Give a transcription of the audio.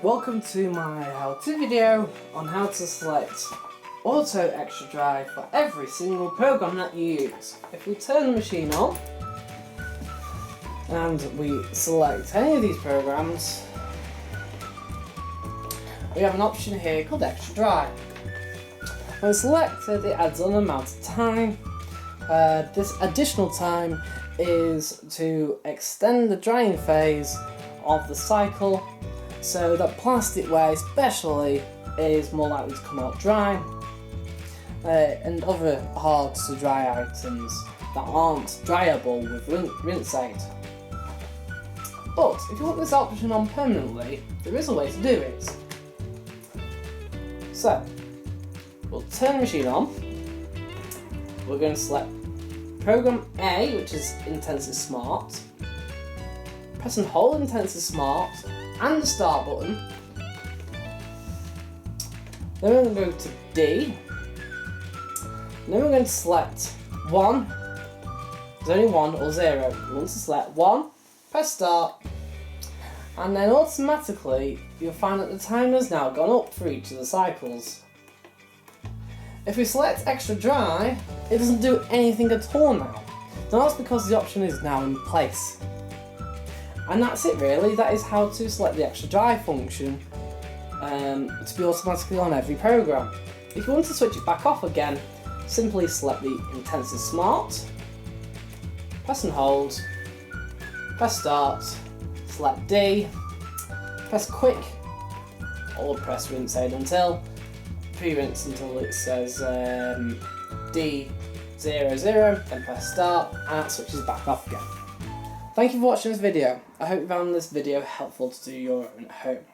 Welcome to my how-to video on how to select auto extra dry for every single program that you use. If we turn the machine on and we select any of these programs, we have an option here called extra dry. When selected, it adds on an amount of time. This additional time is to extend the drying phase of the cycle so that plastic ware especially is more likely to come out dry, and other hard to dry items that aren't dryable with rinse aid. But if you want this option on permanently, there is a way to do it. So we'll turn the machine on. We're going to select program A, which is Intensive Smart. Press and hold Intensive Smart and the start button. Then we're going to go to D. And then we're going to select 1. There's only 1 or 0. You want to select 1, press start, and then automatically you'll find that the timer has now gone up for each of the cycles. If we select extra dry, it doesn't do anything at all now. Now that's because the option is now in place. And that's it really. That is how to select the extra dry function to be automatically on every program. If you want to switch it back off again, simply select the Intensive Smart, press and hold, press start, select D, press quick, or press rinse aid until pre-rinse until it says D00, then press start, and that switches back off again. Thank you for watching this video. I hope you found this video helpful to do your own at home.